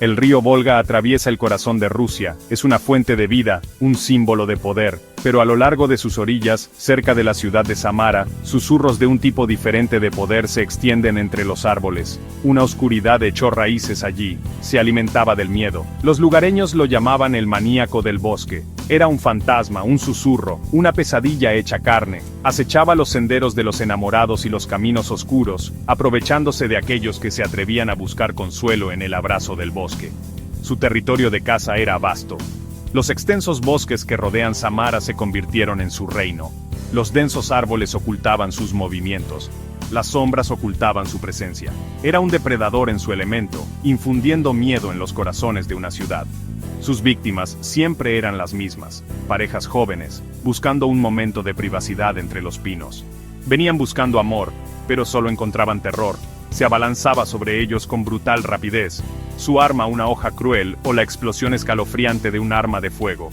El río Volga atraviesa el corazón de Rusia, es una fuente de vida, un símbolo de poder, pero a lo largo de sus orillas, cerca de la ciudad de Samara, susurros de un tipo diferente de poder se extienden entre los árboles. Una oscuridad echó raíces allí, se alimentaba del miedo. Los lugareños lo llamaban el maníaco del bosque. Era un fantasma, un susurro, una pesadilla hecha carne. Acechaba los senderos de los enamorados y los caminos oscuros, aprovechándose de aquellos que se atrevían a buscar consuelo en el abrazo del bosque. Su territorio de caza era vasto. Los extensos bosques que rodean Samara se convirtieron en su reino. Los densos árboles ocultaban sus movimientos. Las sombras ocultaban su presencia. Era un depredador en su elemento, infundiendo miedo en los corazones de una ciudad. Sus víctimas siempre eran las mismas, parejas jóvenes, buscando un momento de privacidad entre los pinos. Venían buscando amor, pero solo encontraban terror. Se abalanzaba sobre ellos con brutal rapidez, su arma una hoja cruel o la explosión escalofriante de un arma de fuego.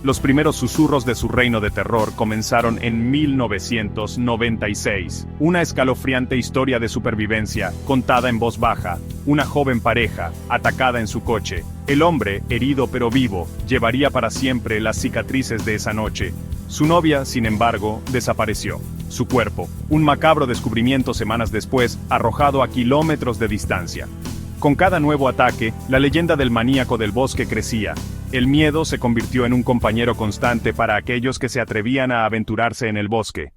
Los primeros susurros de su reino de terror comenzaron en 1996. Una escalofriante historia de supervivencia, contada en voz baja. Una joven pareja, atacada en su coche. El hombre, herido pero vivo, llevaría para siempre las cicatrices de esa noche. Su novia, sin embargo, desapareció. Su cuerpo, un macabro descubrimiento semanas después, arrojado a kilómetros de distancia. Con cada nuevo ataque, la leyenda del maníaco del bosque crecía. El miedo se convirtió en un compañero constante para aquellos que se atrevían a aventurarse en el bosque.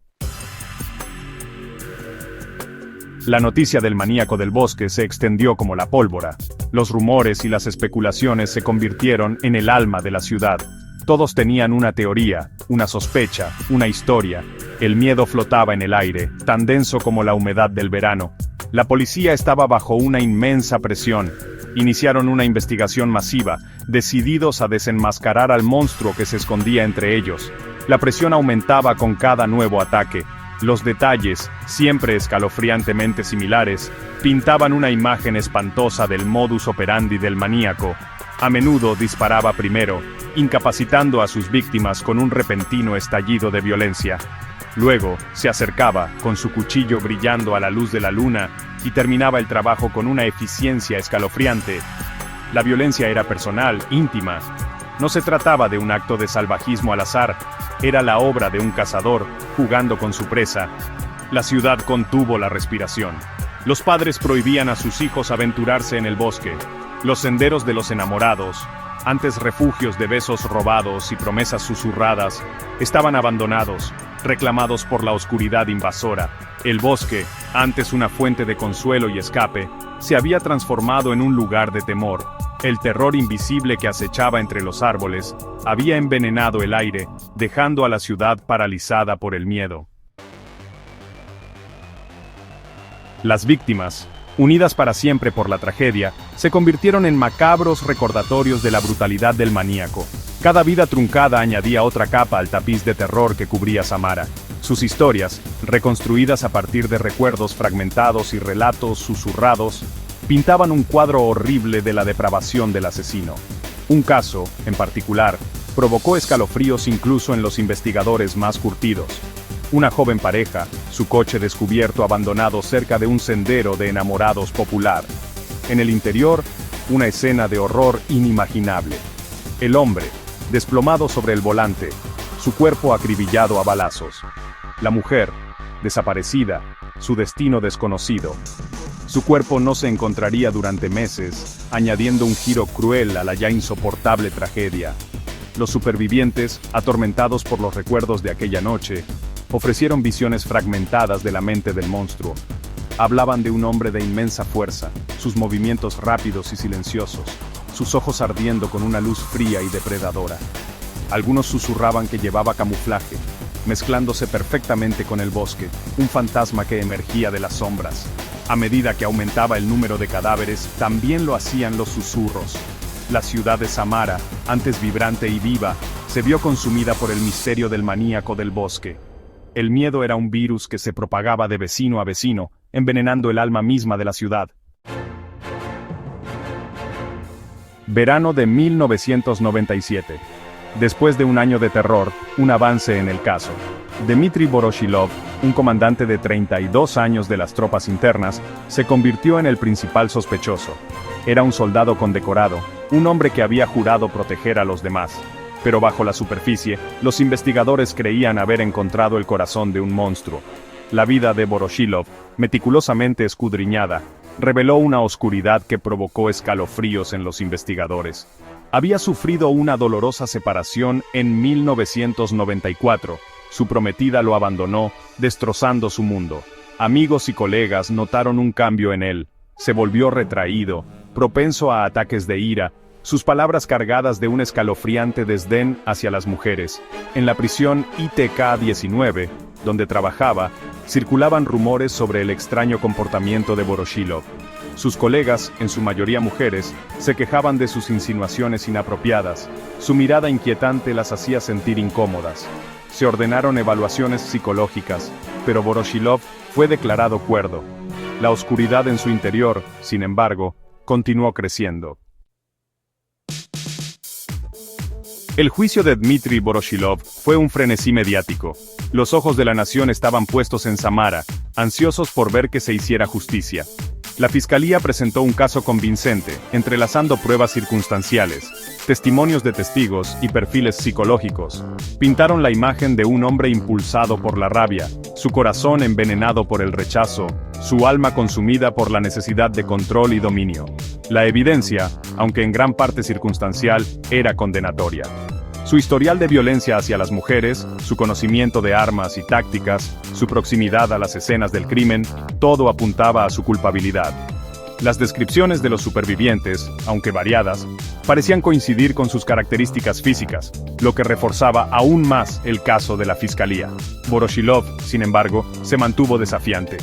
La noticia del maníaco del bosque se extendió como la pólvora. Los rumores y las especulaciones se convirtieron en el alma de la ciudad. Todos tenían una teoría, una sospecha, una historia. El miedo flotaba en el aire, tan denso como la humedad del verano. La policía estaba bajo una inmensa presión. Iniciaron una investigación masiva, decididos a desenmascarar al monstruo que se escondía entre ellos. La presión aumentaba con cada nuevo ataque. Los detalles, siempre escalofriantemente similares, pintaban una imagen espantosa del modus operandi del maníaco. A menudo disparaba primero, incapacitando a sus víctimas con un repentino estallido de violencia. Luego, se acercaba, con su cuchillo brillando a la luz de la luna, y terminaba el trabajo con una eficiencia escalofriante. La violencia era personal, íntima. No se trataba de un acto de salvajismo al azar, era la obra de un cazador, jugando con su presa. La ciudad contuvo la respiración. Los padres prohibían a sus hijos aventurarse en el bosque. Los senderos de los enamorados, antes refugios de besos robados y promesas susurradas, estaban abandonados, reclamados por la oscuridad invasora. El bosque, antes una fuente de consuelo y escape, se había transformado en un lugar de temor. El terror invisible que acechaba entre los árboles había envenenado el aire, dejando a la ciudad paralizada por el miedo. Las víctimas, unidas para siempre por la tragedia, se convirtieron en macabros recordatorios de la brutalidad del maníaco. Cada vida truncada añadía otra capa al tapiz de terror que cubría Samara. Sus historias, reconstruidas a partir de recuerdos fragmentados y relatos susurrados, pintaban un cuadro horrible de la depravación del asesino. Un caso, en particular, provocó escalofríos incluso en los investigadores más curtidos. Una joven pareja, su coche descubierto abandonado cerca de un sendero de enamorados popular. En el interior, una escena de horror inimaginable. El hombre, desplomado sobre el volante, su cuerpo acribillado a balazos. La mujer, desaparecida, su destino desconocido. Su cuerpo no se encontraría durante meses, añadiendo un giro cruel a la ya insoportable tragedia. Los supervivientes, atormentados por los recuerdos de aquella noche, ofrecieron visiones fragmentadas de la mente del monstruo. Hablaban de un hombre de inmensa fuerza, sus movimientos rápidos y silenciosos, sus ojos ardiendo con una luz fría y depredadora. Algunos susurraban que llevaba camuflaje, mezclándose perfectamente con el bosque, un fantasma que emergía de las sombras. A medida que aumentaba el número de cadáveres, también lo hacían los susurros. La ciudad de Samara, antes vibrante y viva, se vio consumida por el misterio del maníaco del bosque. El miedo era un virus que se propagaba de vecino a vecino, envenenando el alma misma de la ciudad. Verano de 1997. Después de un año de terror, un avance en el caso. Dmitry Voroshilov, un comandante de 32 años de las tropas internas, se convirtió en el principal sospechoso. Era un soldado condecorado, un hombre que había jurado proteger a los demás. Pero bajo la superficie, los investigadores creían haber encontrado el corazón de un monstruo. La vida de Voroshilov, meticulosamente escudriñada, reveló una oscuridad que provocó escalofríos en los investigadores. Había sufrido una dolorosa separación en 1994. Su prometida lo abandonó, destrozando su mundo. Amigos y colegas notaron un cambio en él. Se volvió retraído, propenso a ataques de ira, sus palabras cargadas de un escalofriante desdén hacia las mujeres. En la prisión ITK-19, donde trabajaba, circulaban rumores sobre el extraño comportamiento de Voroshilov. Sus colegas, en su mayoría mujeres, se quejaban de sus insinuaciones inapropiadas. Su mirada inquietante las hacía sentir incómodas. Se ordenaron evaluaciones psicológicas, pero Voroshilov fue declarado cuerdo. La oscuridad en su interior, sin embargo, continuó creciendo. El juicio de Dmitry Voroshilov fue un frenesí mediático. Los ojos de la nación estaban puestos en Samara, ansiosos por ver que se hiciera justicia. La fiscalía presentó un caso convincente, entrelazando pruebas circunstanciales, testimonios de testigos y perfiles psicológicos. Pintaron la imagen de un hombre impulsado por la rabia, su corazón envenenado por el rechazo, su alma consumida por la necesidad de control y dominio. La evidencia, aunque en gran parte circunstancial, era condenatoria. Su historial de violencia hacia las mujeres, su conocimiento de armas y tácticas, su proximidad a las escenas del crimen, todo apuntaba a su culpabilidad. Las descripciones de los supervivientes, aunque variadas, parecían coincidir con sus características físicas, lo que reforzaba aún más el caso de la fiscalía. Voroshilov, sin embargo, se mantuvo desafiante.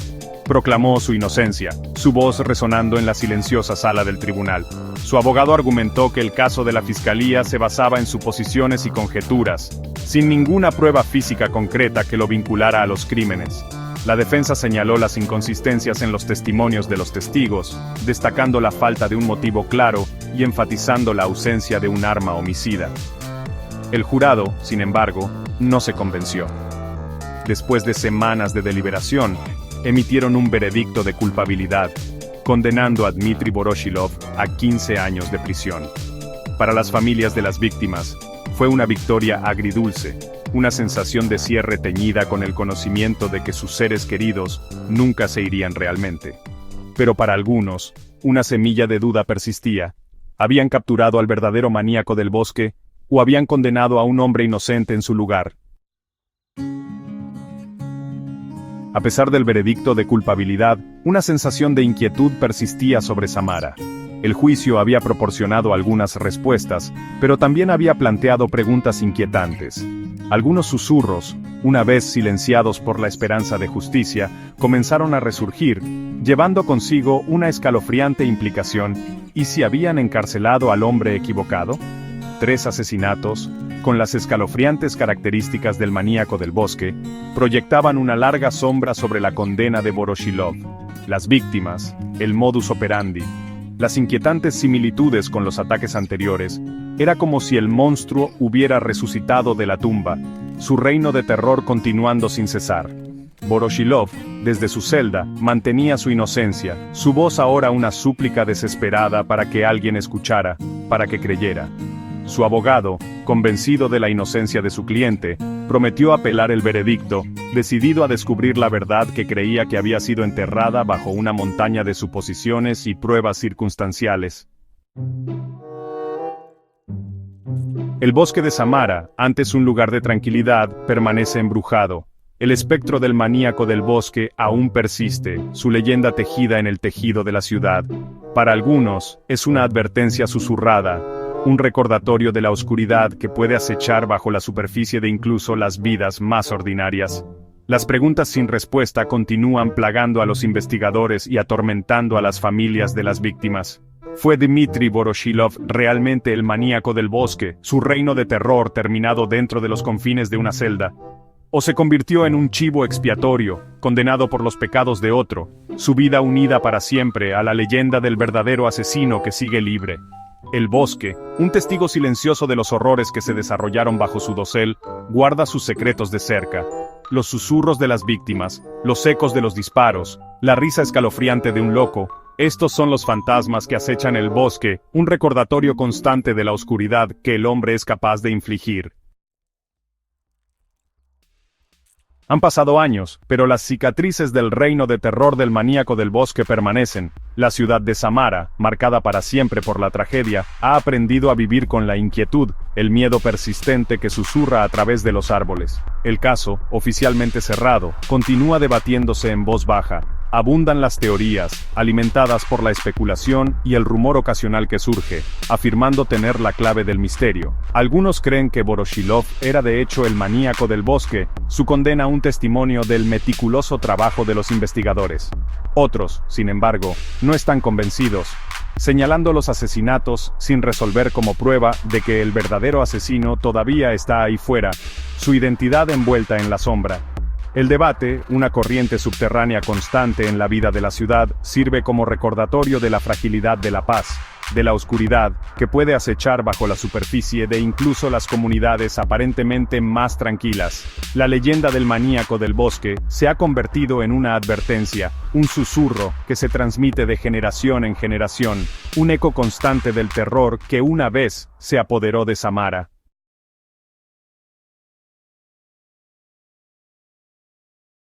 Proclamó su inocencia, su voz resonando en la silenciosa sala del tribunal. Su abogado argumentó que el caso de la fiscalía se basaba en suposiciones y conjeturas, sin ninguna prueba física concreta que lo vinculara a los crímenes. La defensa señaló las inconsistencias en los testimonios de los testigos, destacando la falta de un motivo claro y enfatizando la ausencia de un arma homicida. El jurado, sin embargo, no se convenció. Después de semanas de deliberación, emitieron un veredicto de culpabilidad, condenando a Dmitry Voroshilov a 15 años de prisión. Para las familias de las víctimas, fue una victoria agridulce, una sensación de cierre teñida con el conocimiento de que sus seres queridos nunca se irían realmente. Pero para algunos, una semilla de duda persistía. ¿Habían capturado al verdadero maníaco del bosque, o habían condenado a un hombre inocente en su lugar? A pesar del veredicto de culpabilidad, una sensación de inquietud persistía sobre Samara. El juicio había proporcionado algunas respuestas, pero también había planteado preguntas inquietantes. Algunos susurros, una vez silenciados por la esperanza de justicia, comenzaron a resurgir, llevando consigo una escalofriante implicación. ¿Y si habían encarcelado al hombre equivocado? 3 asesinatos, con las escalofriantes características del maníaco del bosque, proyectaban una larga sombra sobre la condena de Voroshilov. Las víctimas, el modus operandi, las inquietantes similitudes con los ataques anteriores, era como si el monstruo hubiera resucitado de la tumba, su reino de terror continuando sin cesar. Voroshilov, desde su celda, mantenía su inocencia, su voz ahora una súplica desesperada para que alguien escuchara, para que creyera. Su abogado, convencido de la inocencia de su cliente, prometió apelar el veredicto, decidido a descubrir la verdad que creía que había sido enterrada bajo una montaña de suposiciones y pruebas circunstanciales. El bosque de Samara, antes un lugar de tranquilidad, permanece embrujado. El espectro del maníaco del bosque aún persiste, su leyenda tejida en el tejido de la ciudad. Para algunos, es una advertencia susurrada, un recordatorio de la oscuridad que puede acechar bajo la superficie de incluso las vidas más ordinarias. Las preguntas sin respuesta continúan plagando a los investigadores y atormentando a las familias de las víctimas. ¿Fue Dmitry Voroshilov realmente el maníaco del bosque, su reino de terror terminado dentro de los confines de una celda? ¿O se convirtió en un chivo expiatorio, condenado por los pecados de otro, su vida unida para siempre a la leyenda del verdadero asesino que sigue libre? El bosque, un testigo silencioso de los horrores que se desarrollaron bajo su dosel, guarda sus secretos de cerca. Los susurros de las víctimas, los ecos de los disparos, la risa escalofriante de un loco, Estos son los fantasmas que acechan el bosque, un recordatorio constante de la oscuridad que el hombre es capaz de infligir. Han pasado años, pero las cicatrices del reino de terror del maníaco del bosque permanecen. La ciudad de Samara, marcada para siempre por la tragedia, ha aprendido a vivir con la inquietud, el miedo persistente que susurra a través de los árboles. El caso, oficialmente cerrado, continúa debatiéndose en voz baja. Abundan las teorías, alimentadas por la especulación y el rumor ocasional que surge, afirmando tener la clave del misterio. Algunos creen que Voroshilov era de hecho el maníaco del bosque, su condena un testimonio del meticuloso trabajo de los investigadores. Otros, sin embargo, no están convencidos, señalando los asesinatos sin resolver como prueba de que el verdadero asesino todavía está ahí fuera, su identidad envuelta en la sombra. El debate, una corriente subterránea constante en la vida de la ciudad, sirve como recordatorio de la fragilidad de la paz, de la oscuridad, que puede acechar bajo la superficie de incluso las comunidades aparentemente más tranquilas. La leyenda del maníaco del bosque se ha convertido en una advertencia, un susurro que se transmite de generación en generación, un eco constante del terror que una vez se apoderó de Samara.